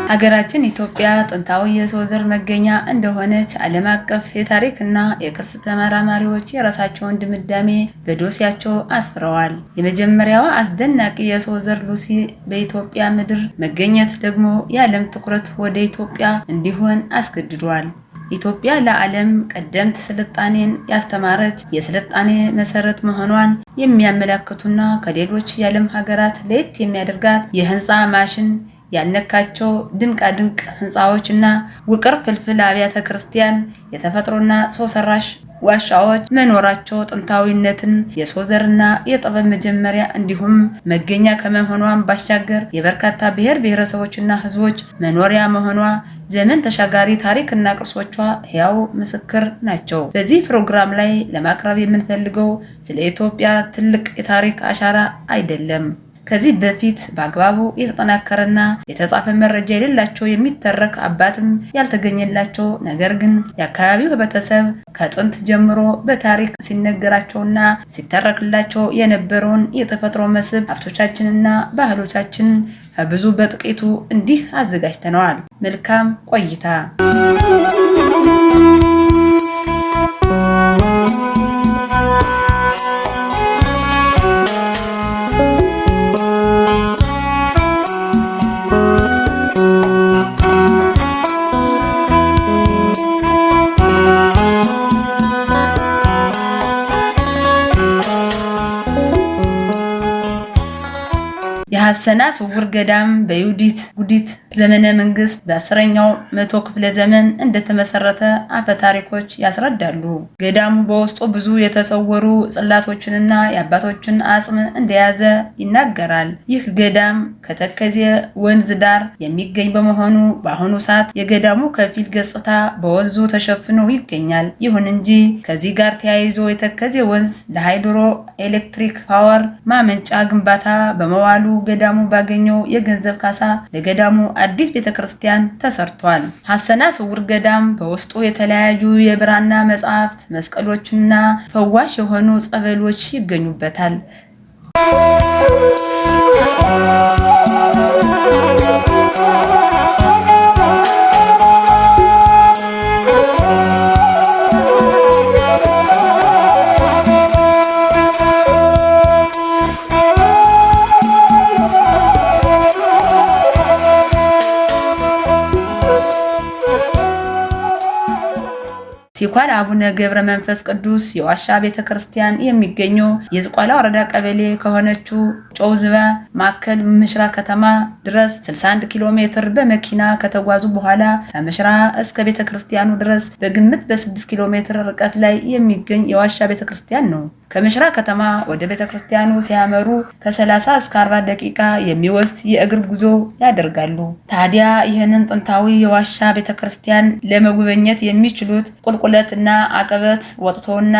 ሀገራችን ኢትዮጵያ ጥንታዊ የሰው ዘር መገኛ እንደሆነች ዓለም አቀፍ የታሪክና የቅርስ ተመራማሪዎች የራሳቸውን ድምዳሜ በዶሲያቸው አስፍረዋል። የመጀመሪያዋ አስደናቂ የሰው ዘር ሉሲ በኢትዮጵያ ምድር መገኘት ደግሞ የዓለም ትኩረት ወደ ኢትዮጵያ እንዲሆን አስገድዷል። ኢትዮጵያ ለዓለም ቀደምት ስልጣኔን ያስተማረች የስልጣኔ መሰረት መሆኗን የሚያመለክቱና ከሌሎች የዓለም ሀገራት ለየት የሚያደርጋት የህንፃ ማሽን ያልነካቸው ድንቅ ህንፃዎችና ውቅር ፍልፍል አብያተ ክርስቲያን የተፈጥሮና ሰው ሰራሽ ዋሻዎች መኖራቸው ጥንታዊነትን የሰው ዘርና የጥበብ መጀመሪያ እንዲሁም መገኛ ከመሆኗን ባሻገር የበርካታ ብሔር ብሔረሰቦችና ህዝቦች መኖሪያ መሆኗ ዘመን ተሻጋሪ ታሪክና ቅርሶቿ ሕያው ምስክር ናቸው። በዚህ ፕሮግራም ላይ ለማቅረብ የምንፈልገው ስለ ኢትዮጵያ ትልቅ የታሪክ አሻራ አይደለም። ከዚህ በፊት በአግባቡ የተጠናከረና የተጻፈ መረጃ የሌላቸው የሚተረክ አባትም ያልተገኘላቸው ነገር ግን የአካባቢው ህብረተሰብ ከጥንት ጀምሮ በታሪክ ሲነገራቸውና ሲተረክላቸው የነበረውን የተፈጥሮ መስህብ ሀብቶቻችንና ባህሎቻችን ብዙ በጥቂቱ እንዲህ አዘጋጅተነዋል። መልካም ቆይታ። የሐሰና ስውር ገዳም በዩዲት ጉዲት ዘመነ መንግስት በ10ኛው መቶ ክፍለ ዘመን እንደተመሰረተ አፈ ታሪኮች ያስረዳሉ። ገዳሙ በውስጡ ብዙ የተሰወሩ ጽላቶችንና የአባቶችን አጽም እንደያዘ ይናገራል። ይህ ገዳም ከተከዜ ወንዝ ዳር የሚገኝ በመሆኑ በአሁኑ ሰዓት የገዳሙ ከፊል ገጽታ በወንዙ ተሸፍኖ ይገኛል። ይሁን እንጂ ከዚህ ጋር ተያይዞ የተከዜ ወንዝ ለሃይድሮ ኤሌክትሪክ ፓወር ማመንጫ ግንባታ በመዋሉ ገዳሙ ባገኘው የገንዘብ ካሳ ለገዳሙ አዲስ ቤተክርስቲያን ተሰርቷል። ሐሰና ስውር ገዳም በውስጡ የተለያዩ የብራና መጻሕፍት፣ መስቀሎችና ፈዋሽ የሆኑ ጸበሎች ይገኙበታል። ቲኳል አቡነ ገብረ መንፈስ ቅዱስ የዋሻ ቤተክርስቲያን የሚገኘው የዝቋላ ወረዳ ቀበሌ ከሆነችው ጮውዝባ ማከል ምሽራ ከተማ ድረስ 61 ኪሎ ሜትር በመኪና ከተጓዙ በኋላ ከምሽራ እስከ ቤተክርስቲያኑ ድረስ በግምት በ6 ኪሎ ሜትር ርቀት ላይ የሚገኝ የዋሻ ቤተክርስቲያን ነው። ከምሽራ ከተማ ወደ ቤተክርስቲያኑ ሲያመሩ ከ30 እስከ 40 ደቂቃ የሚወስድ የእግር ጉዞ ያደርጋሉ። ታዲያ ይህንን ጥንታዊ የዋሻ ቤተክርስቲያን ለመጎብኘት የሚችሉት ቁልቁለትና አቀበት ወጥቶና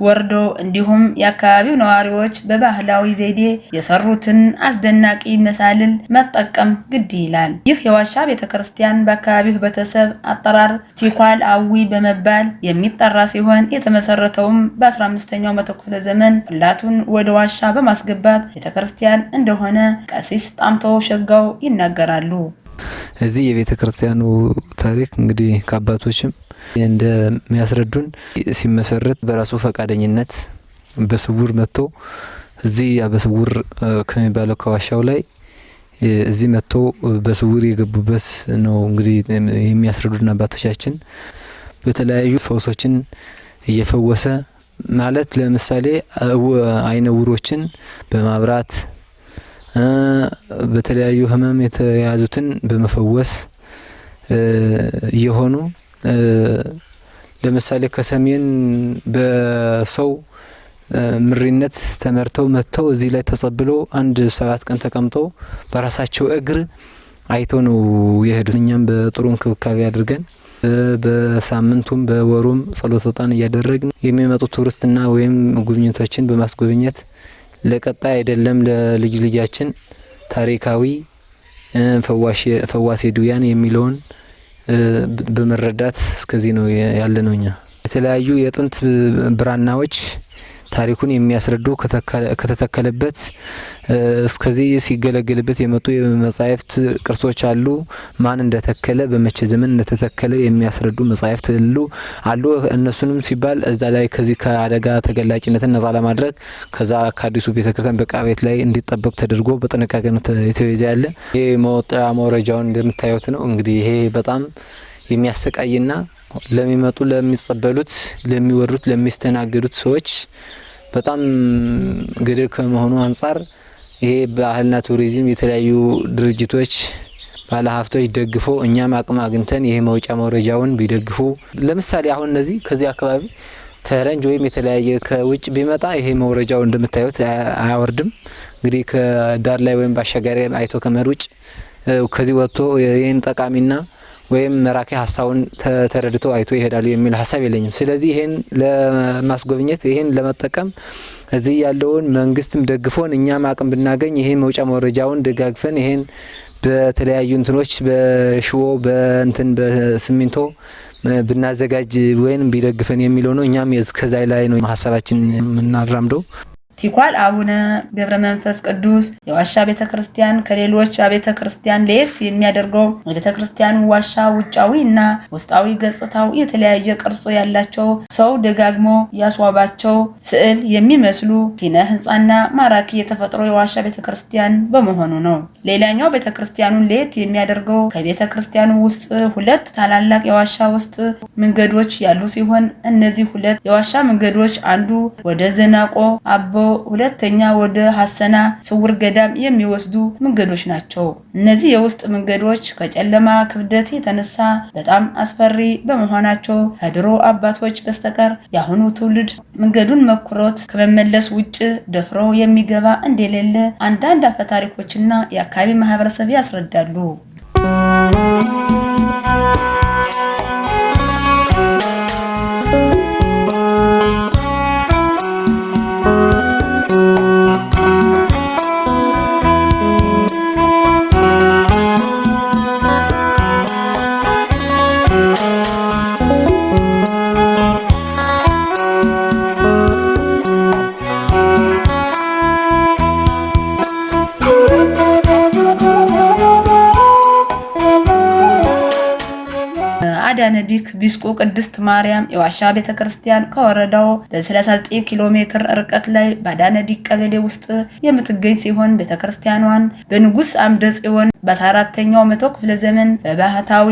ወርዶ እንዲሁም የአካባቢው ነዋሪዎች በባህላዊ ዘዴ የሰሩትን አስደናቂ መሳልል መጠቀም ግድ ይላል። ይህ የዋሻ ቤተክርስቲያን በአካባቢው ህብረተሰብ አጠራር ቲኳል አዊ በመባል የሚጠራ ሲሆን የተመሰረተውም በ15ኛው መቶ ክፍለ ዘመን ፍላቱን ወደ ዋሻ በማስገባት ቤተክርስቲያን እንደሆነ ቀሲስ ጣምተው ሸጋው ይናገራሉ። እዚህ የቤተክርስቲያኑ ታሪክ እንግዲህ ከአባቶችም እንደሚያስረዱን ሲመሰረት በራሱ ፈቃደኝነት በስውር መጥቶ እዚህ በስውር ከሚባለው ከዋሻው ላይ እዚህ መጥቶ በስውር የገቡበት ነው እንግዲህ የሚያስረዱን አባቶቻችን። በተለያዩ ፈውሶችን እየፈወሰ ማለት ለምሳሌ አይነ ውሮችን በማብራት በተለያዩ ህመም የተያዙትን በመፈወስ የሆኑ ለምሳሌ ከሰሜን በሰው ምሪነት ተመርተው መጥተው እዚህ ላይ ተጸብሎ 7 ቀን ተቀምጠው በራሳቸው እግር አይተው ነው የሄዱት። እኛም በጥሩ እንክብካቤ አድርገን በሳምንቱም በወሩም ጸሎተ ዕጣን እያደረግን የሚመጡ ቱሪስትና ወይም ጉብኝቶችን በማስጎብኘት ለቀጣይ አይደለም ለልጅ ልጃችን ታሪካዊ ፈዋሴ ዱያን የሚለውን በመረዳት እስከዚህ ነው ያለነው። እኛ የተለያዩ የጥንት ብራናዎች ታሪኩን የሚያስረዱ ከተተከለበት እስከዚህ ሲገለገልበት የመጡ የመጻሕፍት ቅርሶች አሉ። ማን እንደተከለ በመቼ ዘመን እንደተተከለ የሚያስረዱ መጻሕፍት አሉ። እነሱንም ሲባል እዛ ላይ ከዚህ ከአደጋ ተገላጭነትን ነጻ ለማድረግ ከዛ ከአዲሱ ቤተክርስቲያን በቃ ቤት ላይ እንዲጠበቅ ተደርጎ በጥንቃቄ ነው የተያዘ ያለ። ይሄ መውጫ መውረጃውን እንደምታዩት ነው። እንግዲህ ይሄ በጣም የሚያሰቃይና ለሚመጡ ለሚጸበሉት ለሚወሩት ለሚስተናገዱት ሰዎች በጣም ገደል ከመሆኑ አንጻር ይሄ ባህልና ቱሪዝም የተለያዩ ድርጅቶች ባለሀብቶች ደግፎ እኛም አቅም አግኝተን ይሄ መውጫ መውረጃውን ቢደግፉ። ለምሳሌ አሁን እነዚህ ከዚህ አካባቢ ፈረንጅ ወይም የተለያየ ከውጭ ቢመጣ ይሄ መውረጃው እንደምታዩት አያወርድም። እንግዲህ ከዳር ላይ ወይም ባሻጋሪ አይቶ ከመሄድ ውጭ ከዚህ ወጥቶ ይሄን ጠቃሚና ወይም መራኪ ሀሳቡን ተረድቶ አይቶ ይሄዳሉ የሚል ሀሳብ የለኝም። ስለዚህ ይሄን ለማስጎብኘት ይሄን ለመጠቀም እዚህ ያለውን መንግስትም ደግፎን እኛም አቅም ብናገኝ ይሄን መውጫ መውረጃውን ደጋግፈን ይሄን በተለያዩ እንትኖች በሽቦ በሲሚንቶ ብናዘጋጅ ወይም ቢደግፈን የሚለው ነው። እኛም እስከዛ ላይ ነው ሀሳባችን የምናራምደው። ቲኳል አቡነ ገብረ መንፈስ ቅዱስ የዋሻ ቤተክርስቲያን ከሌሎች አብያተ ክርስቲያን ለየት የሚያደርገው የቤተክርስቲያኑ ዋሻ ውጫዊ እና ውስጣዊ ገጽታው የተለያየ ቅርጽ ያላቸው ሰው ደጋግሞ ያስዋባቸው ስዕል የሚመስሉ ኪነ ህንጻና ማራኪ የተፈጥሮ የዋሻ ቤተክርስቲያን በመሆኑ ነው። ሌላኛው ቤተክርስቲያኑን ለየት የሚያደርገው ከቤተክርስቲያኑ ውስጥ ሁለት ታላላቅ የዋሻ ውስጥ መንገዶች ያሉ ሲሆን እነዚህ ሁለት የዋሻ መንገዶች አንዱ ወደ ዘናቆ አቦ ሁለተኛ ወደ ሐሰና ስውር ገዳም የሚወስዱ መንገዶች ናቸው። እነዚህ የውስጥ መንገዶች ከጨለማ ክብደት የተነሳ በጣም አስፈሪ በመሆናቸው ከድሮ አባቶች በስተቀር የአሁኑ ትውልድ መንገዱን መኩሮት ከመመለስ ውጭ ደፍሮ የሚገባ እንደሌለ አንዳንድ አፈታሪኮችና የአካባቢ ማህበረሰብ ያስረዳሉ። አዳነዲክ ቢስቁ ቅድስት ማርያም የዋሻ ቤተክርስቲያን ከወረዳው በ39 ኪሎ ሜትር ርቀት ላይ በአዳነዲክ ቀበሌ ውስጥ የምትገኝ ሲሆን ቤተክርስቲያኗን በንጉስ አምደ ጽዮን በ4ኛው መቶ ክፍለ ዘመን በባህታዊ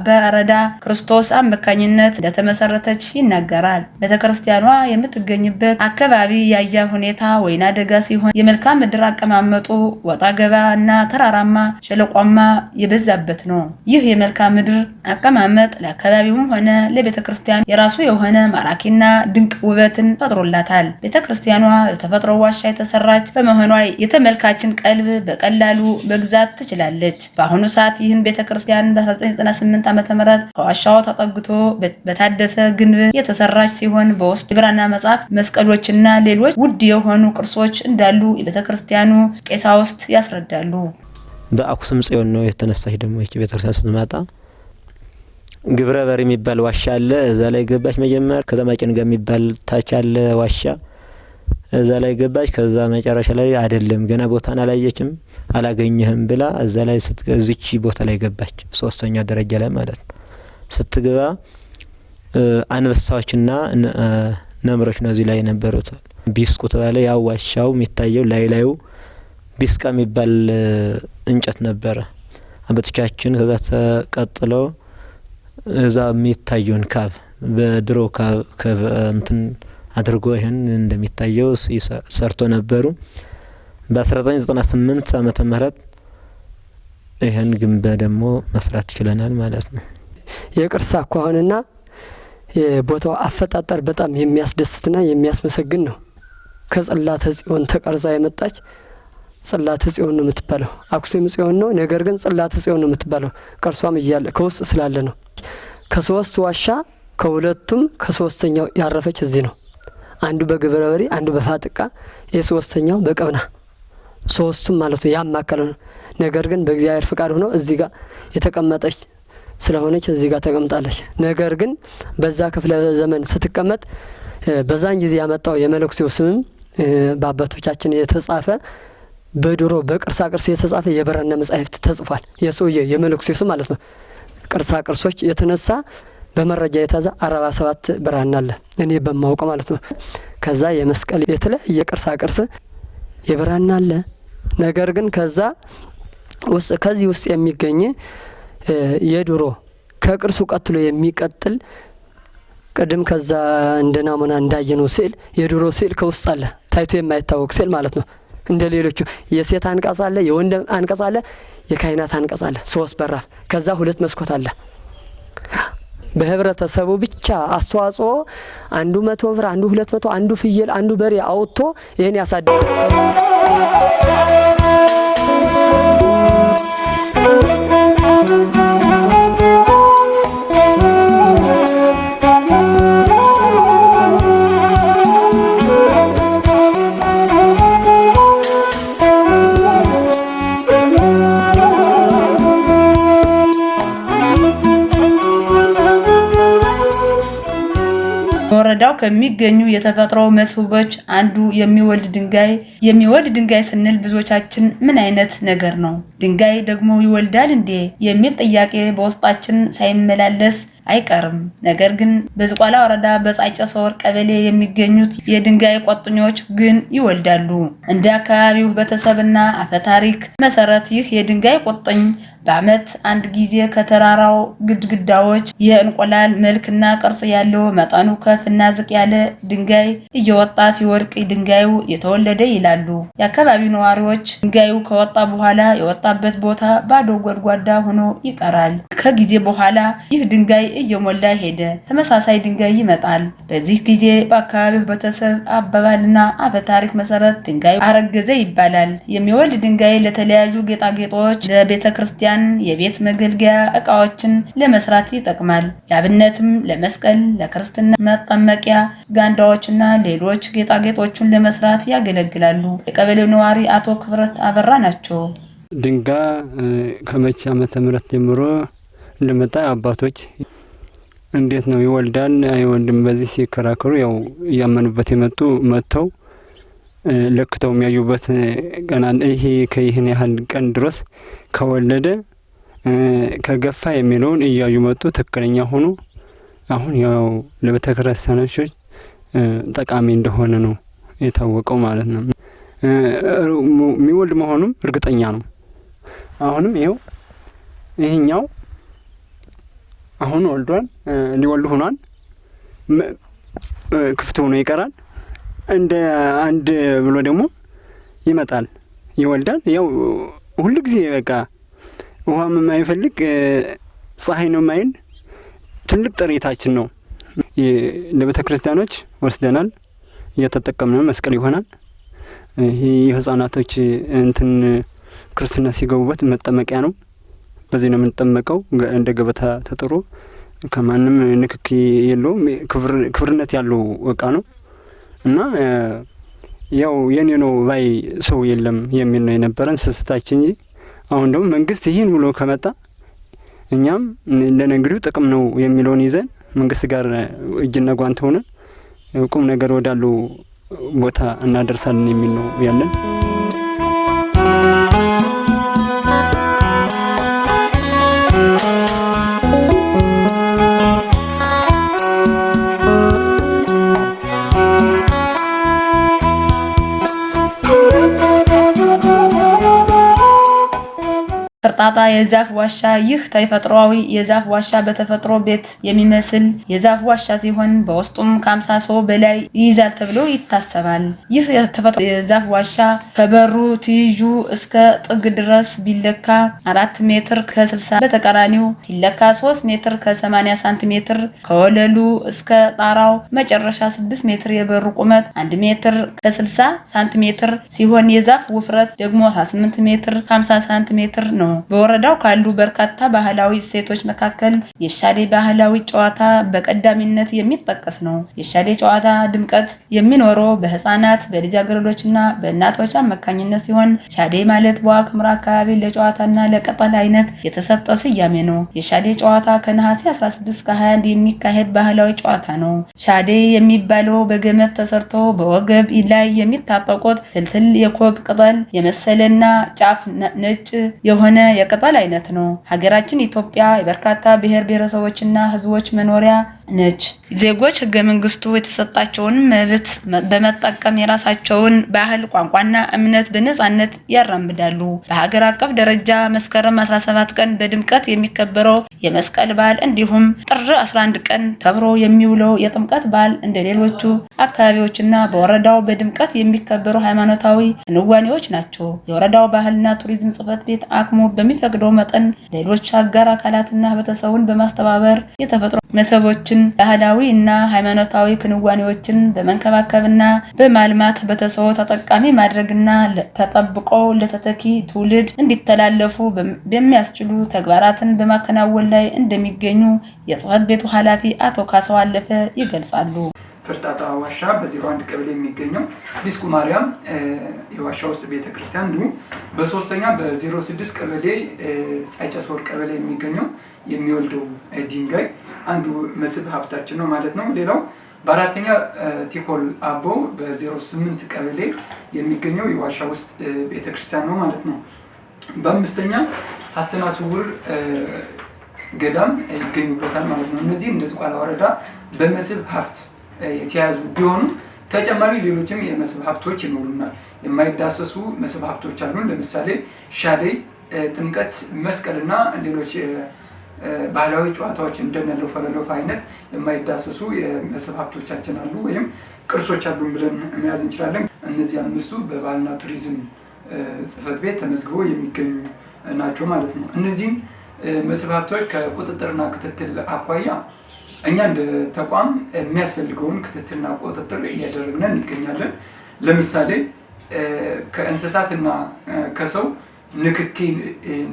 በአረዳ ክርስቶስ አመካኝነት እንደተመሰረተች ይናገራል። ቤተክርስቲያኗ የምትገኝበት አካባቢ የአየር ሁኔታ ወይና ደጋ ሲሆን የመልክዓ ምድር አቀማመጡ ወጣ ገባ እና ተራራማ ሸለቋማ የበዛበት ነው። ይህ የመልክዓ ምድር አቀማመጥ ለአካባቢውም ሆነ ለቤተክርስቲያን የራሱ የሆነ ማራኪና ድንቅ ውበትን ፈጥሮላታል። ቤተክርስቲያኗ በተፈጥሮ ዋሻ የተሰራች በመሆኗ የተመልካችን ቀልብ በቀላሉ መግዛት ትችላለች። በአሁኑ ሰዓት ይህን ቤተክርስቲያን በ1998 ዓ.ም ከዋሻው ተጠግቶ በታደሰ ግንብ የተሰራች ሲሆን በውስጡ የብራና መጽሐፍ፣ መስቀሎችና ሌሎች ውድ የሆኑ ቅርሶች እንዳሉ የቤተክርስቲያኑ ቄሳውስት ያስረዳሉ። በአክሱም ጽዮን ነው የተነሳች። ደግሞ ይህች ቤተክርስቲያን ስትመጣ ግብረ በር የሚባል ዋሻ አለ። እዛ ላይ ገባች መጀመር። ከዛ ማጭንጋ የሚባል ታች አለ ዋሻ፣ እዛ ላይ ገባች። ከዛ መጨረሻ ላይ አይደለም ገና ቦታን አላየችም አላገኘህም ብላ እዛ ላይ ስትገዝቺ ቦታ ላይ ገባች። 3ኛ ደረጃ ላይ ማለት ነው። ስትገባ አንበሳዎችና ነምሮች ነው እዚህ ላይ የነበሩት። ቢስቁ ተባለ። ያው ዋሻው የሚታየው ላዩ ቢስቃ የሚባል እንጨት ነበረ አባቶቻችን። ከዛ ተቀጥሎ እዛ የሚታየውን ካብ በድሮ ካብ እንትን አድርጎ ይሄን እንደሚታየው ሰርቶ ነበሩ። በ1998 ዓመተ ምህረት ይሄን ግንብ ደግሞ መስራት ችለናል ማለት ነው። የቅርስ አኳኋንና የቦታው አፈጣጠር በጣም የሚያስደስትና የሚያስመሰግን ነው። ከጽላተ ጽዮን ተቀርጻ የመጣች ጽላተ ጽዮን ነው የምትባለው። አክሱም ጽዮን ነው፣ ነገር ግን ጽላተ ጽዮን ነው የምትባለው። ቅርሷም እያለ ከውስጥ ስላለ ነው። ከ3 ዋሻ ከሁለቱም ከ3ኛው ያረፈች እዚህ ነው። አንዱ በግብረ በሪ፣ አንዱ በፋጥቃ፣ የ3ኛው በቀብና 3ቱም ማለት ነው ያማከለ ነው። ነገር ግን በእግዚአብሔር ፍቃድ ሆኖ እዚህ ጋር የተቀመጠች ስለሆነች እዚህ ጋር ተቀምጣለች። ነገር ግን በዛ ክፍለ ዘመን ስትቀመጥ በዛን ጊዜ ያመጣው የመነኩሴው ስምም በአባቶቻችን የተጻፈ በድሮ በቅርሳ ቅርስ የተጻፈ የብራና መጻሕፍት ተጽፏል። የሰውዬ የመነኩሴው ስም ማለት ነው። ቅርሳ ቅርሶች የተነሳ በመረጃ የተያዘ 47 ብራና አለ እኔ በማውቀው ማለት ነው። ከዛ የመስቀል የተለያየ ቅርሳ ቅርስ የብራና አለ። ነገር ግን ከዚህ ውስጥ የሚገኝ የድሮ ከቅርሱ ቀጥሎ የሚቀጥል ቅድም ከዛ እንደ ናሙና እንዳየነው ስዕል የድሮ ስዕል ከውስጥ አለ ታይቶ የማይታወቅ ስዕል ማለት ነው። እንደ ሌሎቹ የሴት አንቀጽ አለ፣ የወንድ አንቀጽ አለ፣ የካህናት አንቀጽ አለ። 3 በራፍ ከዛ 2 መስኮት አለ። በህብረተሰቡ ብቻ አስተዋጽኦ አንዱ 100 ብር፣ አንዱ 200፣ አንዱ ፍየል፣ አንዱ በሬ አውጥቶ ይሄን ያሳደገ በወረዳው ከሚገኙ የተፈጥሮ መስህቦች አንዱ የሚወልድ ድንጋይ ስንል ብዙዎቻችን ምን አይነት ነገር ነው? ድንጋይ ደግሞ ይወልዳል እንዴ? የሚል ጥያቄ በውስጣችን ሳይመላለስ አይቀርም። ነገር ግን በዝቋላ ወረዳ በጻጨ ሰወር ቀበሌ የሚገኙት የድንጋይ ቆጥኞች ግን ይወልዳሉ። እንደ አካባቢው ህብረተሰብና አፈታሪክ መሰረት ይህ የድንጋይ ቆጥኝ በዓመት አንድ ጊዜ ከተራራው ግድግዳዎች የእንቁላል መልክና ቅርጽ ያለው መጠኑ ከፍና ዝቅ ያለ ድንጋይ እየወጣ ሲወድቅ ድንጋዩ የተወለደ ይላሉ። የአካባቢው ነዋሪዎች ድንጋዩ ከወጣ በኋላ የወጣበት ቦታ ባዶ ጎድጓዳ ሆኖ ይቀራል። ከጊዜ በኋላ ይህ ድንጋይ እየሞላ ሄደ፣ ተመሳሳይ ድንጋይ ይመጣል። በዚህ ጊዜ በአካባቢው ህብረተሰብ አባባልና አፈታሪክ መሰረት ድንጋዩ አረገዘ ይባላል። የሚወልድ ድንጋይ ለተለያዩ ጌጣጌጦች፣ ለቤተ ክርስቲያን የቤት መገልገያ እቃዎችን ለመስራት ይጠቅማል። ለአብነትም ለመስቀል፣ ለክርስትና መጠመቂያ ጋንዳዎችና ሌሎች ጌጣጌጦችን ለመስራት ያገለግላሉ። የቀበሌው ነዋሪ አቶ ክብረት አበራ ናቸው። ድንጋይ ከመቼ ዓመተ ምህረት ጀምሮ እንደመጣ አባቶች እንዴት ነው ይወልዳል አይወልድም በዚህ ሲከራከሩ ያው እያመኑበት መጥተው ለክተው የሚያዩበት ገና ይህን ያህል ቀን ድረስ ከወለደ ከገፋ የሚለውን እያዩ መጡ። ትክክለኛ ሆኖ አሁን ያው ለቤተ ክርስቲያኖች ጠቃሚ እንደሆነ ነው የታወቀው ማለት ነው። የሚወልድ መሆኑም እርግጠኛ ነው። አሁንም ይሄኛው አሁን ወልዷል፣ ሊወልድ ሆኗል። ክፍት ሆኖ ይቀራል። እንደ አንድ ብሎ ደግሞ ይመጣል፣ ይወልዳል። ያው ሁሉ ጊዜ በቃ ውሃም የማይፈልግ ፀሐይ ነው የማይል ትልቅ ጥሪታችን ነው። ለቤተ ክርስቲያኖች ወስደናል፣ እየተጠቀምን መስቀል ይሆናል። ይሄ የህፃናቶች ክርስትና ሲገቡበት መጠመቂያ ነው። በዚህ ነው የምንጠመቀው። እንደ ገበታ ተጥሮ ከማንም ንክኪ የለውም። ክብርነት ያለው እቃ ነው እና ያው የኔ ነው ባይ ሰው የለም የሚል ነው የነበረን ስስታችን እንጂ አሁን ደግሞ መንግስት ይህን ብሎ ከመጣ እኛም ለነገሩ ጥቅም ነው የሚለውን ይዘን መንግስት ጋር እጅና ጓንት ሆነን ቁም ነገር ወዳለው ቦታ እናደርሳለን የሚል ነው ያለን። ፍርጣጣ የዛፍ ዋሻ። ይህ ተፈጥሯዊ የዛፍ ዋሻ በተፈጥሮ ቤት የሚመስል የዛፍ ዋሻ ሲሆን በውስጡም ከ50 ሰው በላይ ይይዛል ተብሎ ይታሰባል። ይህ ተፈጥሮ የዛፍ ዋሻ ከበሩ ትይዩ እስከ ጥግ ድረስ ቢለካ 4 ሜትር ከ60 በተቃራኒው ሲለካ 3 ሜትር ከ80 ሳንቲሜትር ከወለሉ እስከ ጣራው መጨረሻ 6 ሜትር የበሩ ቁመት 1 ሜትር ከ60 ሳንቲሜትር ሲሆን የዛፍ ውፍረት ደግሞ 8 ሜትር ከ50 ሳንቲሜትር ነው። በወረዳው ካሉ በርካታ ባህላዊ እሴቶች መካከል የሻዴ ባህላዊ ጨዋታ በቀዳሚነት የሚጠቀስ ነው። የሻዴ ጨዋታ ድምቀት የሚኖረው በህፃናት በልጃገረዶችና በእናቶች አማካኝነት ሲሆን ሻዴ ማለት በዋግኽምራ አካባቢ ለጨዋታና ለቅጠል አይነት የተሰጠ ስያሜ ነው። የሻዴ ጨዋታ ከነሐሴ 16 እስከ 21 የሚካሄድ ባህላዊ ጨዋታ ነው። ሻዴ የሚባለው በገመድ ተሰርቶ በወገብ ላይ የሚታጠቁት ትልትል የኮብ ቅጠል የመሰለና ጫፍ ነጭ የሆነ የቅጠል አይነት ነው። ሀገራችን ኢትዮጵያ የበርካታ ብሔር ብሔረሰቦችና ህዝቦች መኖሪያ ነች። ዜጎች ህገ መንግስቱ የተሰጣቸውን መብት በመጠቀም የራሳቸውን ባህል፣ ቋንቋና እምነት በነጻነት ያራምዳሉ። በሀገር አቀፍ ደረጃ መስከረም 17 ቀን በድምቀት የሚከበረው የመስቀል በዓል እንዲሁም ጥር 11 ቀን ተብሮ የሚውለው የጥምቀት በዓል እንደ ሌሎቹ አካባቢዎችና በወረዳው በድምቀት የሚከበሩ ሃይማኖታዊ ክንዋኔዎች ናቸው። የወረዳው ባህልና ቱሪዝም ጽሕፈት ቤት አቅሙ በሚፈቅደው መጠን ሌሎች አጋር አካላትና ህብረተሰቡን በማስተባበር የተፈጥሮ መስህቦችን ባህላዊ እና ሃይማኖታዊ ክንዋኔዎችን በመንከባከብና በማልማት ህብረተሰቡ ተጠቃሚ ማድረግና ተጠብቆ ለተተኪ ትውልድ እንዲተላለፉ በሚያስችሉ ተግባራትን በማከናወን ላይ እንደሚገኙ የጽሕፈት ቤቱ ኃላፊ አቶ ካሳው አለፈ ይገልጻሉ። ፍርጣጣ ዋሻ በ01 ቀበሌ የሚገኘው ዲስኩ ማርያም የዋሻ ውስጥ ቤተክርስቲያን እንዲሁም በ3ኛ በ06 ቀበሌ ጻይጨሶር ቀበሌ የሚገኘው የሚወልደው ድንጋይ አንዱ መስህብ ሀብታችን ነው ማለት ነው። ሌላው በ4ኛ ቲኮል አቦ በ08 ቀበሌ የሚገኘው የዋሻ ውስጥ ቤተክርስቲያን ነው ማለት ነው። በ5ኛ ሀሰና ስውር ገዳም ይገኙበታል ማለት ነው። እነዚህ እንደ ዝቋላ ወረዳ በመስህብ ሀብት የተያዙ ቢሆኑም ተጨማሪ ሌሎችም የመስህብ ሀብቶች ይኖሩናል። የማይዳሰሱ መስህብ ሀብቶች አሉን። ለምሳሌ ሻደይ፣ ጥምቀት፣ መስቀልና ሌሎች ባህላዊ ጨዋታዎች እንደነለው ፈለሎፍ አይነት የማይዳሰሱ የመስህብ ሀብቶቻችን አሉ ወይም ቅርሶች አሉን ብለን መያዝ እንችላለን። እነዚህ አምስቱ በባህልና ቱሪዝም ጽሕፈት ቤት ተመዝግቦ የሚገኙ ናቸው ማለት ነው። እነዚህም መስህብ ሀብቶች ከቁጥጥርና ክትትል አኳያ እኛ እንደ ተቋም የሚያስፈልገውን ክትትልና ቁጥጥር እያደረግን እንገኛለን። ለምሳሌ ከእንስሳትና ከሰው ንክኪ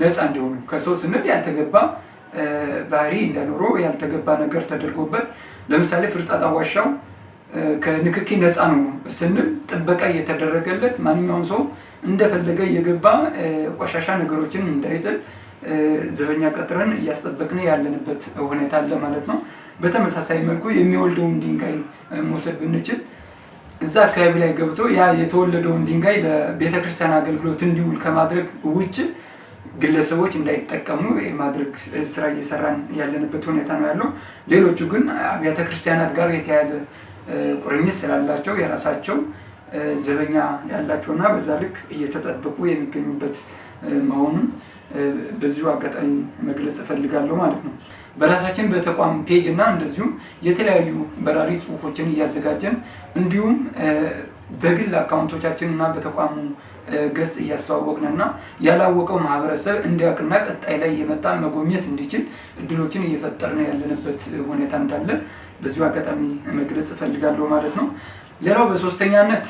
ነፃ እንዲሆኑ፣ ከሰው ስንል ያልተገባ ባህሪ እንዳይኖረው ያልተገባ ነገር ተደርጎበት፣ ለምሳሌ ፍርጣጣ ዋሻው ከንክኪ ነፃ ነው ስንል ጥበቃ እየተደረገለት ማንኛውም ሰው እንደፈለገ እየገባ ቆሻሻ ነገሮችን እንዳይጥል ዘበኛ ቀጥረን እያስጠበቅን ያለንበት ሁኔታ አለ ማለት ነው። በተመሳሳይ መልኩ የሚወልደውን ድንጋይ መውሰድ ብንችል እዛ አካባቢ ላይ ገብቶ ያ የተወለደውን ድንጋይ ለቤተክርስቲያን አገልግሎት እንዲውል ከማድረግ ውጭ ግለሰቦች እንዳይጠቀሙ የማድረግ ስራ እየሰራን ያለንበት ሁኔታ ነው ያለው። ሌሎቹ ግን አብያተ ክርስቲያናት ጋር የተያያዘ ቁርኝት ስላላቸው የራሳቸው ዘበኛ ያላቸውና በዛ ልክ እየተጠበቁ የሚገኙበት መሆኑን በዚሁ አጋጣሚ መግለጽ እፈልጋለሁ ማለት ነው። በራሳችን በተቋም ፔጅ እና እንደዚሁም የተለያዩ በራሪ ጽሁፎችን እያዘጋጀን እንዲሁም በግል አካውንቶቻችን እና በተቋሙ ገጽ እያስተዋወቅንና ያላወቀው ማህበረሰብ እንዲያውቅና ቀጣይ ላይ የመጣ መጎብኘት እንዲችል እድሎችን እየፈጠርን ያለንበት ሁኔታ እንዳለ በዚሁ አጋጣሚ መግለጽ እፈልጋለሁ ማለት ነው። ሌላው በሶስተኛነት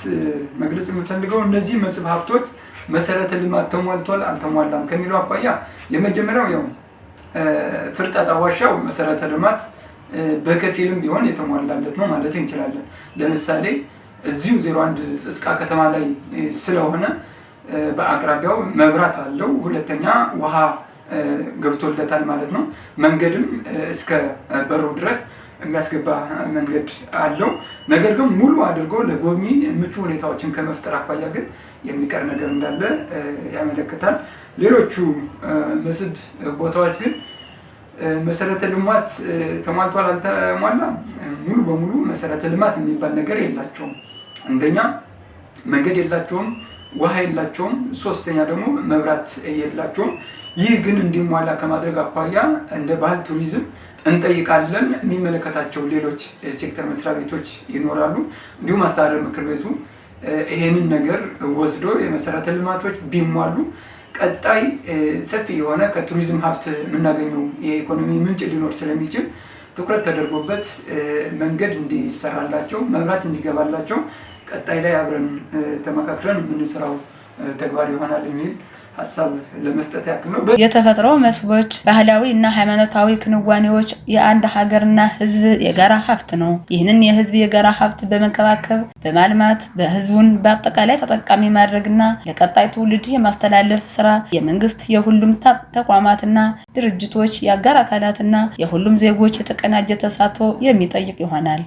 መግለጽ የምፈልገው እነዚህ መስህብ ሀብቶች መሰረተ ልማት ተሟልቷል አልተሟላም ከሚለው አኳያ የመጀመሪያው ያው ፍርጣጣ ዋሻው መሰረተ ልማት በከፊልም ቢሆን የተሟላለት ነው ማለት እንችላለን። ለምሳሌ እዚሁ 01 ጽስቃ ከተማ ላይ ስለሆነ በአቅራቢያው መብራት አለው። ሁለተኛ ውሃ ገብቶለታል ማለት ነው። መንገድም እስከ በሩ ድረስ የሚያስገባ መንገድ አለው። ነገር ግን ሙሉ አድርጎ ለጎብኚ ምቹ ሁኔታዎችን ከመፍጠር አኳያ ግን የሚቀር ነገር እንዳለ ያመለክታል። ሌሎቹ መስህብ ቦታዎች ግን መሰረተ ልማት ተሟልቷል አልተሟላም፣ ሙሉ በሙሉ መሰረተ ልማት የሚባል ነገር የላቸውም። አንደኛ መንገድ የላቸውም፣ ውሃ የላቸውም፣ ሶስተኛ ደግሞ መብራት የላቸውም። ይህ ግን እንዲሟላ ከማድረግ አኳያ እንደ ባህል ቱሪዝም እንጠይቃለን። የሚመለከታቸው ሌሎች ሴክተር መስሪያ ቤቶች ይኖራሉ። እንዲሁም አስተዳደር ምክር ቤቱ ይሄንን ነገር ወስዶ የመሰረተ ልማቶች ቢሟሉ ቀጣይ ሰፊ የሆነ ከቱሪዝም ሀብት የምናገኘው የኢኮኖሚ ምንጭ ሊኖር ስለሚችል ትኩረት ተደርጎበት መንገድ እንዲሰራላቸው፣ መብራት እንዲገባላቸው ቀጣይ ላይ አብረን ተመካክረን የምንሰራው ተግባር ይሆናል የሚል ሀሳብ ለመስጠት ያክል ነው። የተፈጥሮ መስህቦች፣ ባህላዊ እና ሃይማኖታዊ ክንዋኔዎች የአንድ ሀገርና ሕዝብ የጋራ ሀብት ነው። ይህንን የሕዝብ የጋራ ሀብት በመንከባከብ በማልማት በሕዝቡን በአጠቃላይ ተጠቃሚ ማድረግና ለቀጣይ ትውልድ የማስተላለፍ ስራ የመንግስት የሁሉም ተቋማትና ድርጅቶች የአጋር አካላትና የሁሉም ዜጎች የተቀናጀ ተሳትፎ የሚጠይቅ ይሆናል።